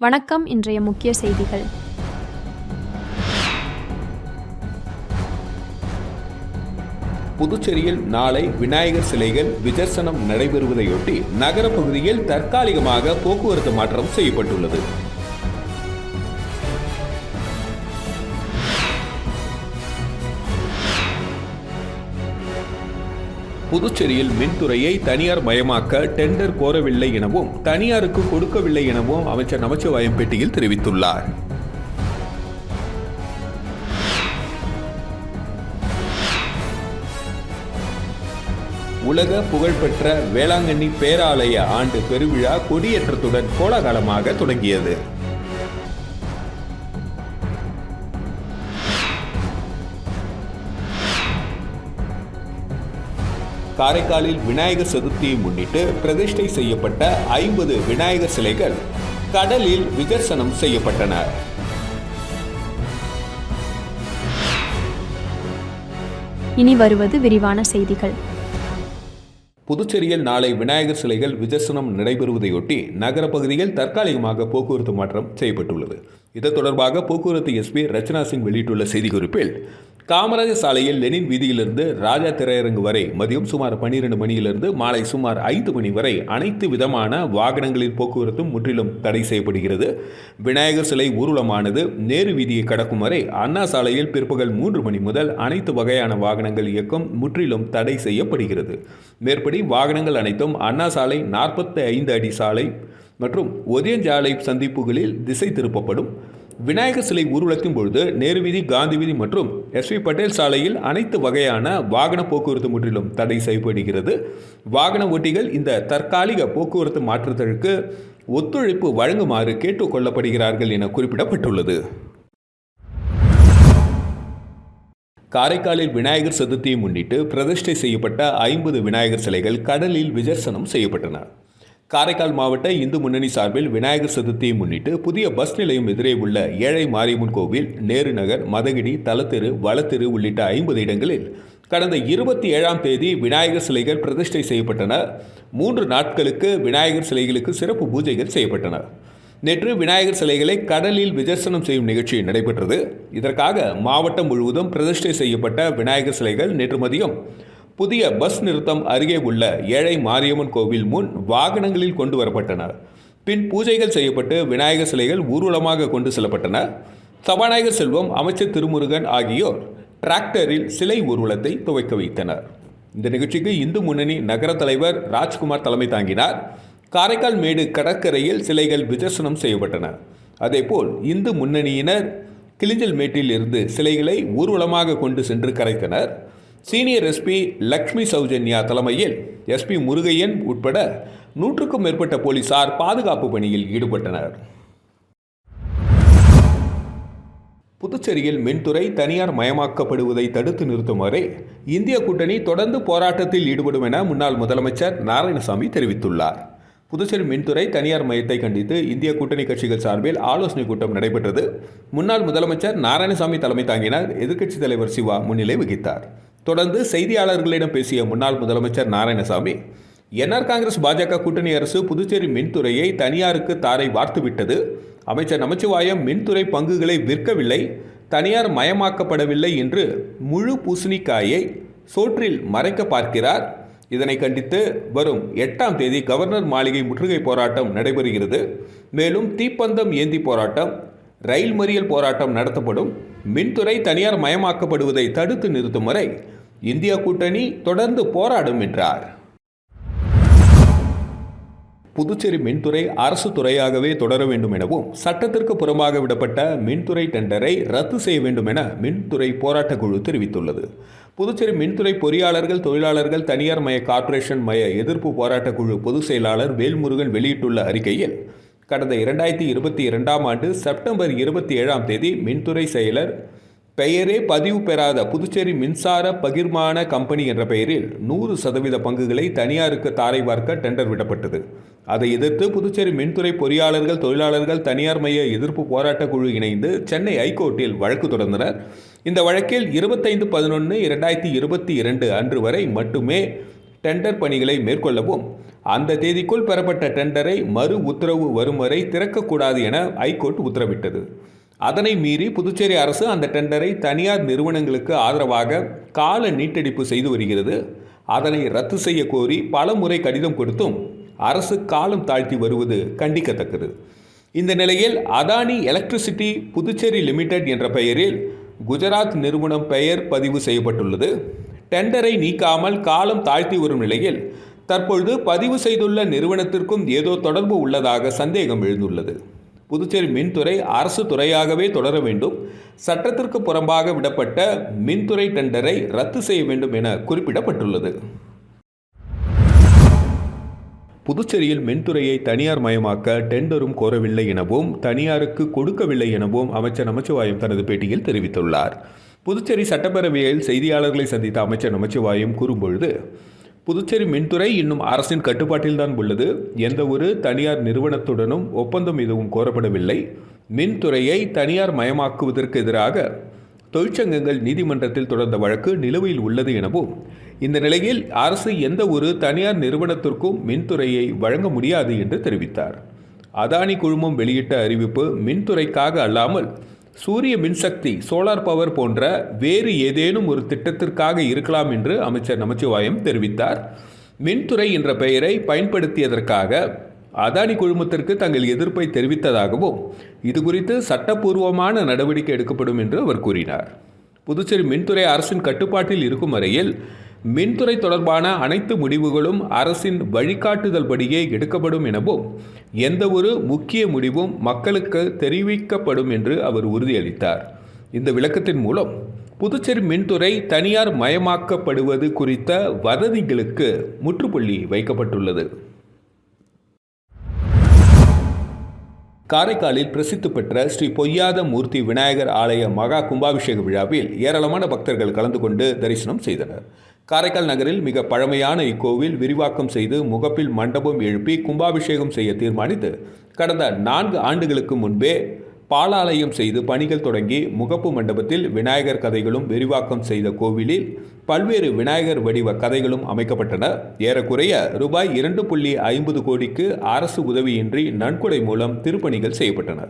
வணக்கம். இன்றைய முக்கிய செய்திகள். புதுச்சேரியில் நாளை விநாயகர் சிலைகள் விஜர்சனம் நடைபெறுவதையொட்டி நகர பகுதியில் தற்காலிகமாக போக்குவரத்து மாற்றம் செய்யப்பட்டுள்ளது. புதுச்சேரியில் மின்துறையை தனியார் மயமாக்க டெண்டர் கோரவில்லை எனவும் தனியாருக்கு கொடுக்கவில்லை எனவும் அமைச்சர் நமச்சிவாயம் பேட்டியில் தெரிவித்துள்ளார். உலக புகழ்பெற்ற வேளாங்கண்ணி பேராலய ஆண்டு பெருவிழா கொடியேற்றத்துடன் கோலாகலமாக தொடங்கியது. காரைக்காலில் விநாயகர் சதுர்த்தியை முன்னிட்டு பிரதிஷ்டை செய்யப்பட்ட 50 விநாயகர் சிலைகள் கடலில் விஜர்சனம் செய்யப்பட்டன. இனி வருவது விரிவான செய்திகள். புதுச்சேரியில் நாளை விநாயகர் சிலைகள் விஜர்சனம் நடைபெறுவதையொட்டி நகர பகுதியில் தற்காலிகமாக போக்குவரத்து மாற்றம் செய்யப்பட்டுள்ளது. இது தொடர்பாக போக்குவரத்து எஸ்பி ரச்சனா சிங் வெளியிட்டுள்ள செய்திக்குறிப்பில், காமராஜர் சாலையில் லெனின் வீதியிலிருந்து ராஜா திரையரங்கு வரை மதியம் சுமார் 12 மணியிலிருந்து மாலை சுமார் 5 மணி வரை அனைத்து விதமான வாகனங்களின் போக்குவரத்தும் முற்றிலும் தடை செய்யப்படுகிறது. விநாயகர் சிலை ஊர்வலமானது நேரு வீதியை கடக்கும் வரை அண்ணா சாலையில் பிற்பகல் 3 மணி முதல் அனைத்து வகையான வாகனங்கள் இயக்கம் முற்றிலும் தடை செய்யப்படுகிறது. மேற்படி வாகனங்கள் அனைத்தும் அண்ணா சாலை, 45 அடி சாலை மற்றும் ஒதியஞ்சாலை சந்திப்புகளில் திசை திருப்பப்படும். விநாயகர் சிலை ஊர்வலத்தின் பொழுது நேரு வீதி, காந்தி வீதி மற்றும் எஸ்வி பட்டேல் சாலையில் அனைத்து வகையான வாகன போக்குவரத்து முற்றிலும் தடை செய்யப்படுகிறது. வாகன ஓட்டிகள் இந்த தற்காலிக போக்குவரத்து மாற்றத்திற்கு ஒத்துழைப்பு வழங்குமாறு கேட்டுக் கொள்ளப்படுகிறார்கள் என குறிப்பிடப்பட்டுள்ளது. காரைக்காலில் விநாயகர் சதுர்த்தியை முன்னிட்டு பிரதிஷ்டை செய்யப்பட்ட 50 விநாயகர் சிலைகள் கடலில் விஜர்சனம் செய்யப்பட்டன. காரைக்கால் மாவட்ட இந்து முன்னணி சார்பில் விநாயகர் சதுர்த்தியை முன்னிட்டு புதிய பஸ் நிலையம் எதிரே உள்ள ஏழை மாரியம்மன் கோவில், நேரு நகர், மதகிடி, தலத்தெரு, வளத்தெரு உள்ளிட்ட 50 இடங்களில் கடந்த 27ஆம் தேதி விநாயகர் சிலைகள் பிரதிஷ்டை செய்யப்பட்டன. 3 நாட்களுக்கு விநாயகர் சிலைகளுக்கு சிறப்பு பூஜைகள் செய்யப்பட்டன. நேற்று விநாயகர் சிலைகளை கடலில் விஜர்சனம் செய்யும் நிகழ்ச்சி நடைபெற்றது. இதற்காக மாவட்டம் முழுவதும் பிரதிஷ்டை செய்யப்பட்ட விநாயகர் சிலைகள் நேற்று மதியம் புதிய பஸ் நிறுத்தம் அருகே உள்ள ஏழை மாரியம்மன் கோவில் முன் வாகனங்களில் கொண்டு வரப்பட்டன. பின் பூஜைகள் செய்யப்பட்டு விநாயகர் சிலைகள் ஊர்வலமாக கொண்டு செல்லப்பட்டன. சபாநாயகர் செல்வம், அமைச்சர் திருமுருகன் ஆகியோர் டிராக்டரில் சிலை ஊர்வலத்தை துவக்க வைத்தனர். இந்த நிகழ்ச்சிக்கு இந்து முன்னணி நகர தலைவர் ராஜ்குமார் தலைமை தாங்கினார். காரைக்கால் மேடு கடற்கரையில் சிலைகள் விஜர்சனம் செய்யப்பட்டன. அதேபோல் இந்து முன்னணியினர் கிளிஞ்சல் மேட்டில் இருந்து சிலைகளை ஊர்வலமாக கொண்டு சென்று கரைத்தனர். சீனியர் எஸ்பி லக்ஷ்மி சௌஜன்யா தலைமையில் எஸ்பி முருகையன் உட்பட 100க்கும் மேற்பட்ட போலீசார் பாதுகாப்பு பணியில் ஈடுபட்டனர். புதுச்சேரியில் மின்துறை தனியார் மயமாக்கப்படுவதை தடுத்து நிறுத்தும் வரை இந்திய கூட்டணி தொடர்ந்து போராட்டத்தில் ஈடுபடும் என முன்னாள் முதலமைச்சர் நாராயணசாமி தெரிவித்துள்ளார். புதுச்சேரி மின்துறை தனியார் மயத்தை கண்டித்து இந்திய கூட்டணி கட்சிகள் சார்பில் ஆலோசனை கூட்டம் நடைபெற்றது. முன்னாள் முதலமைச்சர் நாராயணசாமி தலைமை தாங்கினார். எதிர்க்கட்சித் தலைவர் சிவா முன்னிலை வகித்தார். தொடர்ந்து செய்தியாளர்களிடம் பேசிய முன்னாள் முதலமைச்சர் நாராயணசாமி, என்ஆர் காங்கிரஸ் பாஜக கூட்டணி அரசு புதுச்சேரி மின்துறையை தனியாருக்கு தாரை வார்த்துவிட்டது. அமைச்சர் நமச்சிவாயம் மின்துறை பங்குகளை விற்கவில்லை, தனியார் மயமாக்கப்படவில்லை என்று முழு பூசணிக்காயை சோற்றில் மறைக்க பார்க்கிறார். இதனை கண்டித்து வரும் 8ஆம் தேதி கவர்னர் மாளிகை முற்றுகை போராட்டம் நடைபெறுகிறது. மேலும் தீப்பந்தம் ஏந்தி போராட்டம், ரயில் மறியல் போராட்டம் நடத்தப்படும். மின்துறை தனியார் மயமாக்கப்படுவதை தடுத்து நிறுத்தும் வரை இந்திய கூட்டணி தொடர்ந்து போராடும் என்றார். புதுச்சேரி மின்துறை அரசு துறையாகவே தொடர வேண்டும் எனவும் சட்டத்திற்கு புறம்பாக விடப்பட்ட மின்துறை டெண்டரை ரத்து செய்ய வேண்டும் என மின்துறை போராட்டக் குழு தெரிவித்துள்ளது. புதுச்சேரி மின்துறை பொறியாளர்கள், தொழிலாளர்கள் தனியார் மய கார்ப்பரேஷன் மய எதிர்ப்பு போராட்டக் குழு பொதுச் செயலாளர் வேல்முருகன் வெளியிட்டுள்ள அறிக்கையில், கடந்த 2022ஆம் ஆண்டு செப்டம்பர் 27ஆம் தேதி மின்துறை செயலர் பெயரே பதிவு பெறாத புதுச்சேரி மின்சார பகிர்மான கம்பெனி என்ற பெயரில் 100% பங்குகளை தனியாருக்கு தாரை வார்க்க டெண்டர் விடப்பட்டது. அதை எதிர்த்து புதுச்சேரி மின்துறை பொறியாளர்கள், தொழிலாளர்கள் தனியார் மைய எதிர்ப்பு போராட்டக் குழு இணைந்து சென்னை ஐகோர்ட்டில் வழக்கு தொடர்ந்தனர். இந்த வழக்கில் 25/11/2022 அன்று வரை மட்டுமே டெண்டர் பணிகளை மேற்கொள்ளவும், அந்த தேதிக்குள் பெறப்பட்ட டெண்டரை மறு உத்தரவு வரும் வரை திறக்கக்கூடாது என ஐகோர்ட் உத்தரவிட்டது. அதனை மீறி புதுச்சேரி அரசு அந்த டெண்டரை தனியார் நிறுவனங்களுக்கு ஆதரவாக கால நீட்டிப்பு செய்து வருகிறது. அதனை ரத்து செய்ய கோரி பல முறை கடிதம் கொடுத்தும் அரசு காலம் தாழ்த்தி வருவது கண்டிக்கத்தக்கது. இந்த நிலையில் அதானி எலக்ட்ரிசிட்டி புதுச்சேரி லிமிடெட் என்ற பெயரில் குஜராத் நிறுவனம் பெயர் பதிவு செய்யப்பட்டுள்ளது. டெண்டரை நீக்காமல் காலம் தாழ்த்தி வரும் நிலையில் தற்பொழுது பதிவு செய்துள்ள நிறுவனத்திற்கும் ஏதோ தொடர்பு உள்ளதாக சந்தேகம் எழுந்துள்ளது. புதுச்சேரி மின்துறை அரசு துறையாகவே தொடர வேண்டும், சட்டத்திற்கு புறம்பாக விடப்பட்ட மின்துறை டெண்டரை ரத்து செய்ய வேண்டும் என குறிப்பிடப்பட்டுள்ளது. புதுச்சேரியில் மின்துறையை தனியார் மயமாக்க டெண்டரும் கோரவில்லை எனவும் தனியாருக்கு கொடுக்கவில்லை எனவும் அமைச்சர் நமச்சிவாயம் தனது பேட்டியில் தெரிவித்துள்ளார். புதுச்சேரி சட்டப்பேரவையில் செய்தியாளர்களை சந்தித்த அமைச்சர் நமச்சிவாயம் கூறும்பொழுது, புதுச்சேரி மின்துறை இன்னும் அரசின் கட்டுப்பாட்டில்தான் உள்ளது. எந்த ஒரு தனியார் நிறுவனத்துடனும் ஒப்பந்தம் எதுவும் கோரப்படவில்லை. மின்துறையை தனியார் மயமாக்குவதற்கு எதிராக தொழிற்சங்கங்கள் நீதிமன்றத்தில் தொடர்ந்த வழக்கு நிலுவையில் உள்ளது எனவும், இந்த நிலையில் அரசு எந்த ஒரு தனியார் நிறுவனத்திற்கும் மின்துறையை வழங்க முடியாது என்று தெரிவித்தார். அதானி குழுமம் வெளியிட்ட அறிவிப்பு மின்துறைக்காக அல்லாமல் சூரிய மின்சக்தி சோலார் பவர் போன்ற வேறு ஏதேனும் ஒரு திட்டத்திற்காக இருக்கலாம் என்று அமைச்சர் நமச்சிவாயம் தெரிவித்தார். மின்துறை என்ற பெயரை பயன்படுத்தியதற்காக அதானி குழுமத்திற்கு தங்கள் எதிர்ப்பை தெரிவித்ததாகவும் இதுகுறித்து சட்டப்பூர்வமான நடவடிக்கை எடுக்கப்படும் என்று அவர் கூறினார். புதுச்சேரி மின்துறை அரசின் கட்டுப்பாட்டில் இருக்கும் வரையில் மின்துறை தொடர்பான அனைத்து முடிவுகளும் அரசின் வழிகாட்டுதல் படியே எடுக்கப்படும் எனவும் எந்த ஒரு முக்கிய முடிவும் மக்களுக்கு தெரிவிக்கப்படும் என்று அவர் உறுதியளித்தார். இந்த விளக்கத்தின் மூலம் புதுச்சேரி மின்துறை தனியார் மயமாக்கப்படுவது குறித்த வதந்திகளுக்கு முற்றுப்புள்ளி வைக்கப்பட்டுள்ளது. காரைக்காலில் பிரசித்தி பெற்ற ஸ்ரீ பொய்யாத மூர்த்தி விநாயகர் ஆலய மகா கும்பாபிஷேக விழாவில் ஏராளமான பக்தர்கள் கலந்து கொண்டு தரிசனம் செய்தனர். காரைக்கால் நகரில் மிக பழமையான இக்கோவில் விரிவாக்கம் செய்து முகப்பில் மண்டபம் எழுப்பி கும்பாபிஷேகம் செய்ய தீர்மானித்து கடந்த 4 ஆண்டுகளுக்கு முன்பே பாலாலயம் செய்து பணிகள் தொடங்கி முகப்பு மண்டபத்தில் விநாயகர் கதைகளும் விரிவாக்கம் செய்த கோவிலில் பல்வேறு விநாயகர் வடிவ கதைகளும் அமைக்கப்பட்டன. ஏறக்குறைய ரூபாய் 2.50 கோடிக்கு அரசு உதவியின்றி நன்கொடை மூலம் திருப்பணிகள் செய்யப்பட்டன.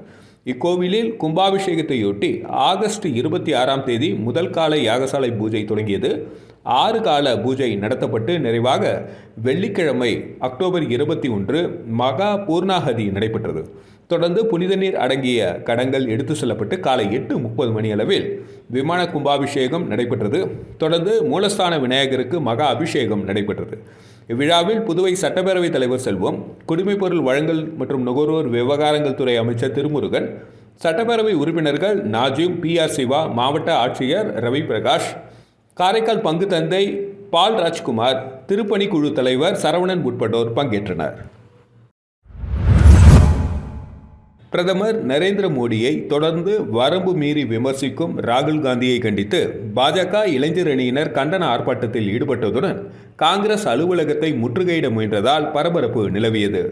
இக்கோவிலில் கும்பாபிஷேகத்தையொட்டி ஆகஸ்ட் 26ஆம் தேதி முதல் கால யாகசாலை பூஜை தொடங்கியது. 6 கால பூஜை நடத்தப்பட்டு நிறைவாக வெள்ளிக்கிழமை அக்டோபர் 21 மகா பூர்ணாகதி நடைபெற்றது. தொடர்ந்து புனித நீர் அடங்கிய கடங்கள் எடுத்து செல்லப்பட்டு காலை 8:30 மணி அளவில் விமான கும்பாபிஷேகம் நடைபெற்றது. தொடர்ந்து மூலஸ்தான விநாயகருக்கு மகா அபிஷேகம் நடைபெற்றது. இவ்விழாவில் புதுவை சட்டப்பேரவைத் தலைவர் செல்வம், குடிமைப்பொருள் வழங்கல் மற்றும் நுகர்வோர் விவகாரங்கள் துறை அமைச்சர் திருமுருகன், சட்டப்பேரவை உறுப்பினர்கள் நாஜிம், PR சிவா, மாவட்ட ஆட்சியர் ரவி பிரகாஷ், காரைக்கால் பங்கு தந்தை பால் ராஜ்குமார், திருப்பணி குழு தலைவர் சரவணன் உட்பட்டோர் பங்கேற்றனர். பிரதமர் நரேந்திர மோடியை தொடர்ந்து வரம்பு மீறி விமர்சிக்கும் ராகுல் காந்தியை கண்டித்து பாஜக இளைஞர் அணியினர் கண்டன ஆர்ப்பாட்டத்தில் ஈடுபட்டதுடன் காங்கிரஸ் அலுவலகத்தை முற்றுகையிட முயன்றதால் பரபரப்பு நிலவியது.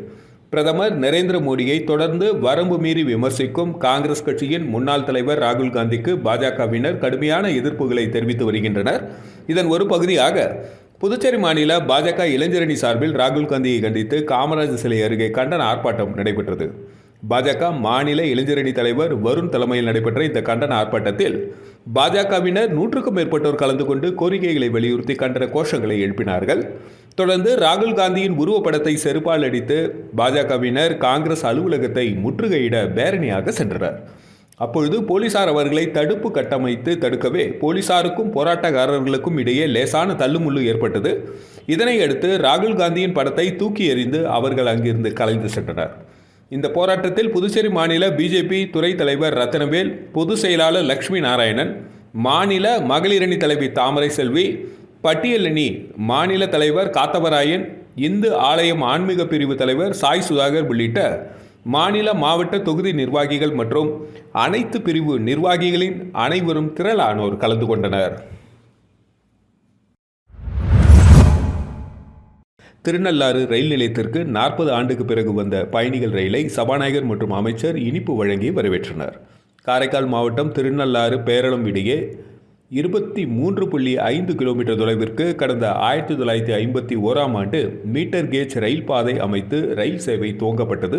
பிரதமர் நரேந்திர மோடியை தொடர்ந்து வரம்பு மீறி விமர்சிக்கும் காங்கிரஸ் கட்சியின் முன்னாள் தலைவர் ராகுல் காந்திக்கு பாஜகவினர் கடுமையான எதிர்ப்புகளை தெரிவித்து வருகின்றனர். இதன் ஒரு பகுதியாக புதுச்சேரி மாநில பாஜக இளைஞரணி சார்பில் ராகுல் காந்தியை கண்டித்து காமராஜர் சிலை அருகே கண்டன ஆர்ப்பாட்டம் நடைபெற்றது. பாஜக மாநில இளைஞரணி தலைவர் வருண் தலைமையில் நடைபெற்ற இந்த கண்டன ஆர்ப்பாட்டத்தில் பாஜகவினர் 100க்கும் மேற்பட்டோர் கலந்து கொண்டு கோரிக்கைகளை வலியுறுத்தி கண்டன கோஷங்களை எழுப்பினார்கள். தொடர்ந்து ராகுல் காந்தியின் உருவப்படத்தை செருப்பால் அடித்து பாஜகவினர் காங்கிரஸ் அலுவலகத்தை முற்றுகையிட பேரணியாக சென்றனர். அப்பொழுது போலீசார் அவர்களை தடுப்பு கட்டமைத்து தடுக்கவே போலீசாருக்கும் போராட்டக்காரர்களுக்கும் இடையே லேசான தள்ளுமுள்ளு ஏற்பட்டது. இதனை அடுத்து ராகுல் காந்தியின் படத்தை தூக்கி எறிந்து அவர்கள் அங்கிருந்து கலைந்து சென்றனர். இந்த போராட்டத்தில் புதுச்சேரி மாநில பிஜேபி துறை தலைவர் ரத்னவேல், பொதுச் செயலாளர் லட்சுமி நாராயணன், மாநில மகளிரணி தலைவி தாமரை செல்வி, பட்டியல் அணி மாநில தலைவர் காத்தவராயன், இந்து ஆலயம் ஆன்மீக பிரிவு தலைவர் சாய் சுதாகர் உள்ளிட்ட மாநில மாவட்ட தொகுதி நிர்வாகிகள் மற்றும் அனைத்து பிரிவு நிர்வாகிகளின் அனைவரும் திரளானோர் கலந்து கொண்டனர். திருநள்ளாறு ரயில் நிலையத்திற்கு 40 ஆண்டுக்கு பிறகு வந்த பயணிகள் ரயிலை சபாநாயகர் மற்றும் அமைச்சர் இனிப்பு வழங்கி வரவேற்றனர். காரைக்கால் மாவட்டம் திருநள்ளாறு பேரளம் இடையே 23.5 கிலோமீட்டர் தொலைவிற்கு கடந்த 1951ஆம் ஆண்டு மீட்டர் கேஜ் ரயில் பாதை அமைத்து ரயில் சேவை துவங்கப்பட்டது.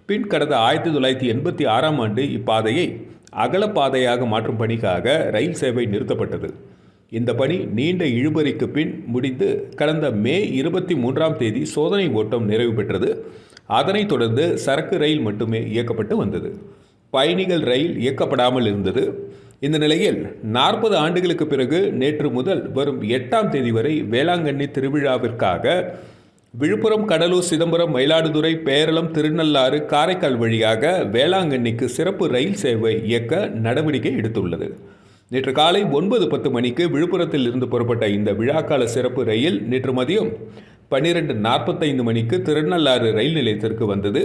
பின் கடந்த 1986ஆம் ஆண்டு இப்பாதையை அகலப்பாதையாக மாற்றும் பணிக்காக ரயில் சேவை நிறுத்தப்பட்டது. இந்த பணி நீண்ட இழுபறிக்கு பின் முடிந்து கடந்த மே 23ஆம் தேதி சோதனை ஓட்டம் நிறைவு பெற்றது. அதனைத் தொடர்ந்து சரக்கு ரயில் மட்டுமே இயக்கப்பட்டு வந்தது. பயணிகள் ரயில் இயக்கப்படாமல் இருந்தது. இந்த நிலையில் 40 ஆண்டுகளுக்கு பிறகு நேற்று முதல் வரும் 8ஆம் தேதி வரை வேளாங்கண்ணி திருவிழாவிற்காக விழுப்புரம், கடலூர், சிதம்பரம், மயிலாடுதுறை, பேரளம், திருநள்ளாறு, காரைக்கால் வழியாக வேளாங்கண்ணிக்கு சிறப்பு ரயில் சேவை இயக்க நடவடிக்கை எடுத்துள்ளது. நேற்று காலை 9:10 மணிக்கு விழுப்புரத்தில் இருந்து புறப்பட்ட இந்த விழாக்கால சிறப்பு ரயில் நேற்று மதியம் 12:45 மணிக்கு திருநள்ளாறு ரயில் நிலையத்திற்கு வந்தது.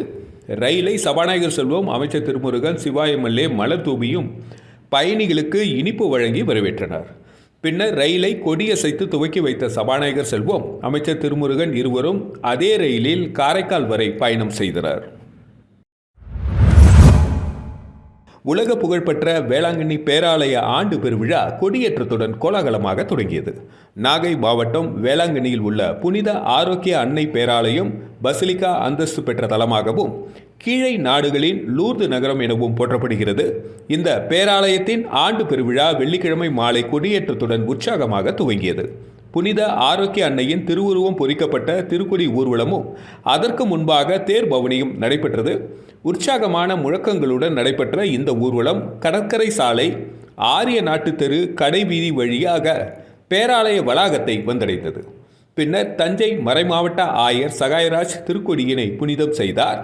ரயிலை சபாநாயகர் செல்வம், அமைச்சர் திருமுருகன், சிவா எம்எல்ஏ மலர் தூவியும் பயணிகளுக்கு இனிப்பு வழங்கி வரவேற்றனர். பின்னர் ரயிலை கொடியசைத்து துவக்கி வைத்த சபாநாயகர் செல்வம், அமைச்சர் திருமுருகன் இருவரும் அதே ரயிலில் காரைக்கால் வரை பயணம் செய்தனர். உலக புகழ்பெற்ற வேளாங்கண்ணி பேராலய ஆண்டு பெருவிழா கொடியேற்றத்துடன் கோலாகலமாக தொடங்கியது. நாகை மாவட்டம் வேளாங்கண்ணியில் உள்ள புனித ஆரோக்கிய அன்னை பேராலயம் பசிலிக்கா அந்தஸ்து பெற்ற தலமாகவும் கீழை நாடுகளின் லூர்து நகரம் எனவும் போற்றப்படுகிறது. இந்த பேராலயத்தின் ஆண்டு பெருவிழா வெள்ளிக்கிழமை மாலை கொடியேற்றத்துடன் உற்சாகமாக துவங்கியது. புனித ஆரோக்கிய அன்னையின் திருவுருவம் பொறிக்கப்பட்ட திருக்கொடி ஊர்வலமும் அதற்கு முன்பாக தேர் பவனியும் நடைபெற்றது. உற்சாகமான முழக்கங்களுடன் நடைபெற்ற இந்த ஊர்வலம் கடற்கரை சாலை, ஆரிய நாட்டு தெரு, கடைவீதி வழியாக பேராலய வளாகத்தை வந்தடைந்தது. பின்னர் தஞ்சை மறைமாவட்ட ஆயர் சகாயராஜ் திருக்கொடியினை புனிதம் செய்தார்.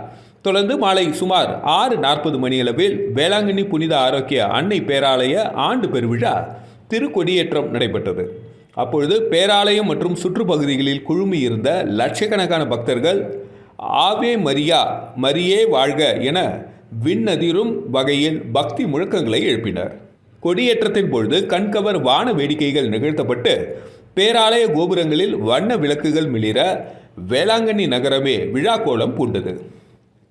தொடர்ந்து மாலை சுமார் 6:40 மணியளவில் வேளாங்கண்ணி புனித ஆரோக்கிய அன்னை பேராலய ஆண்டு பெருவிழா திருக்கொடியேற்றம் நடைபெற்றது. அப்பொழுது பேராலயம் மற்றும் சுற்றுப்பகுதிகளில் குழுமியிருந்த லட்சக்கணக்கான பக்தர்கள் ஆவே மரியா, மரியே வாழ்க என விண்ணதிரும் வகையில் பக்தி முழக்கங்களை எழுப்பினர். கொடியேற்றத்தின் பொழுது கண்கவர் வான வேடிக்கைகள் நிகழ்த்தப்பட்டு பேராலய கோபுரங்களில் வண்ண விளக்குகள் மிளிர வேளாங்கண்ணி நகரமே விழா கோலம் பூண்டது.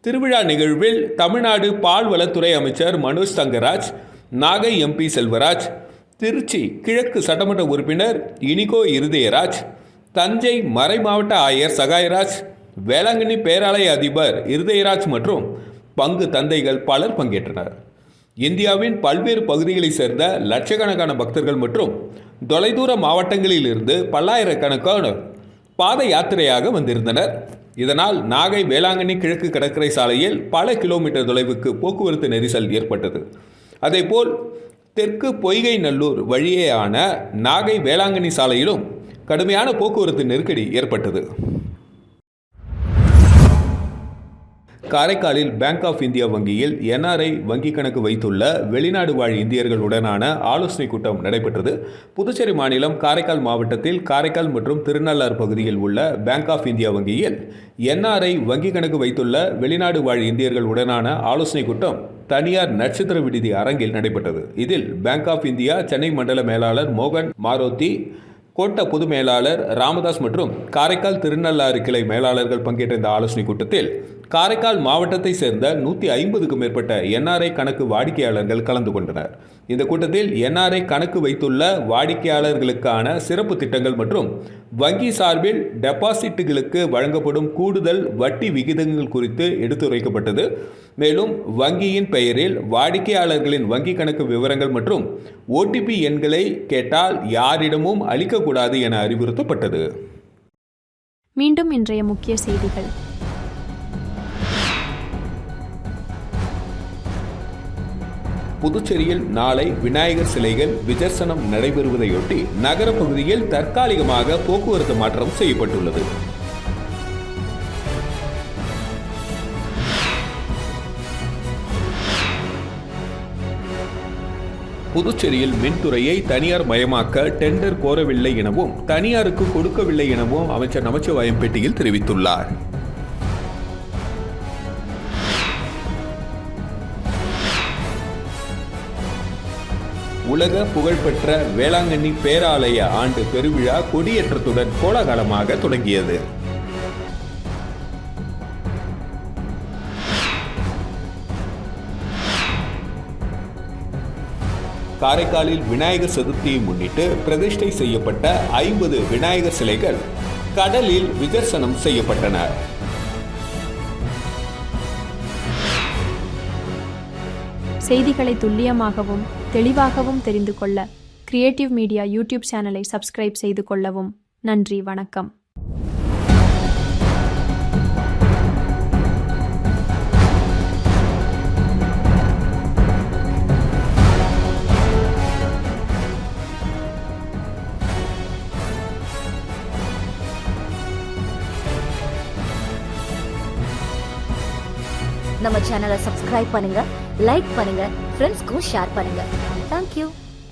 திருவிழா நிகழ்வில் தமிழ்நாடு பால்வளத்துறை அமைச்சர் மனோஜ் தங்கராஜ், நாகை எம்பி செல்வராஜ், திருச்சி கிழக்கு சட்டமன்ற உறுப்பினர் இனிகோ இருதயராஜ், தஞ்சை மறைமாவட்ட ஆயர் சகாயராஜ், வேளாங்கண்ணி பேராலய அதிபர் இருதயராஜ் மற்றும் பங்கு தந்தைகள் பலர் பங்கேற்றனர். இந்தியாவின் பல்வேறு பகுதிகளைச் சேர்ந்த லட்சக்கணக்கான பக்தர்கள் மற்றும் தொலைதூர மாவட்டங்களில் இருந்து பல்லாயிரக்கணக்கானோர் பாத யாத்திரையாக வந்திருந்தனர். இதனால் நாகை வேளாங்கண்ணி கிழக்கு கடற்கரை சாலையில் பல கிலோமீட்டர் தொலைவுக்கு போக்குவரத்து நெரிசல் ஏற்பட்டது. அதேபோல் தெற்கு பொய்கை நல்லூர் வழியேயான நாகை வேளாங்கண்ணி சாலையிலும் கடுமையான போக்குவரத்து நெருக்கடி ஏற்பட்டது. காரைக்காலில் பேங்க் ஆஃப் இந்தியா வங்கியில் என்ஆர்ஐ வங்கி கணக்கு வைத்துள்ள வெளிநாடு வாழ் இந்தியர்களுடனான ஆலோசனை கூட்டம் நடைபெற்றது. புதுச்சேரி மாநிலம் காரைக்கால் மாவட்டத்தில் காரைக்கால் மற்றும் திருநள்ளாறு பகுதியில் உள்ள பேங்க் ஆஃப் இந்தியா வங்கியில் என்ஆர்ஐ வங்கி கணக்கு வைத்துள்ள வெளிநாடு வாழ் இந்தியர்கள் உடனான ஆலோசனை கூட்டம் தனியார் நட்சத்திர விடுதி அரங்கில் நடைபெற்றது. இதில் பேங்க் ஆஃப் இந்தியா சென்னை மண்டல மேலாளர் மோகன் மாரோத்தி, கோட்ட பொது மேலாளர் ராமதாஸ் மற்றும் காரைக்கால் திருநள்ளாறு கிளை மேலாளர்கள் பங்கேற்ற இந்த ஆலோசனை கூட்டத்தில் காரைக்கால் மாவட்டத்தை சேர்ந்த 150க்கும் மேற்பட்ட என்ஆர்ஐ கணக்கு வாடிக்கையாளர்கள் கலந்து கொண்டனர். இந்த கூட்டத்தில் என்ஆர்ஐ கணக்கு வைத்துள்ள வாடிக்கையாளர்களுக்கான சிறப்பு திட்டங்கள் மற்றும் வங்கி சார்பில் டெபாசிட்டுகளுக்கு வழங்கப்படும் கூடுதல் வட்டி விகிதங்கள் குறித்து எடுத்துரைக்கப்பட்டது. மேலும் வங்கியின் பெயரில் வாடிக்கையாளர்களின் வங்கி கணக்கு விவரங்கள் மற்றும் ஓடிபி எண்களை கேட்டால் யாரிடமும் அளிக்கக்கூடாது என அறிவுறுத்தப்பட்டது. மீண்டும் இன்றைய முக்கிய செய்திகள். புதுச்சேரியில் நாளை விநாயகர் சிலைகள் விஜர்சனம் நடைபெறுவதையொட்டி நகர பகுதியில் தற்காலிகமாக போக்குவரத்து மாற்றம் செய்யப்பட்டுள்ளது. புதுச்சேரியில் மின்துறையை தனியார் மயமாக்க டெண்டர் கோரவில்லை எனவும் தனியாருக்கு கொடுக்கவில்லை எனவும் அமைச்சர் நமச்சிவாயம் பேட்டியில் தெரிவித்துள்ளார். உலக புகழ்பெற்ற வேளாங்கண்ணி பேராலய ஆண்டு பெருவிழா கொடியேற்றத்துடன் கோலாகலமாக தொடங்கியது. காரைக்காலில் விநாயகர் சதுர்த்தியை முன்னிட்டு பிரதிஷ்டை செய்யப்பட்ட 50 விநாயகர் சிலைகள் கடலில் விசர்சனம் செய்யப்பட்டன. செய்திகளை துல்லியமாகவும் தெளிவாகவும் தெரிந்து கொள்ள கிரியேட்டிவ் மீடியா யூடியூப் சேனலை சப்ஸ்கிரைப் செய்து கொள்ளவும். நன்றி, வணக்கம். நம்ம சேனலை சப்ஸ்கிரைப் பண்ணுங்க, லைக் பண்ணுங்க, ஃப்ரெண்ட்ஸ்க்கும் ஷேர் பண்ணுங்க. தேங்க்யூ.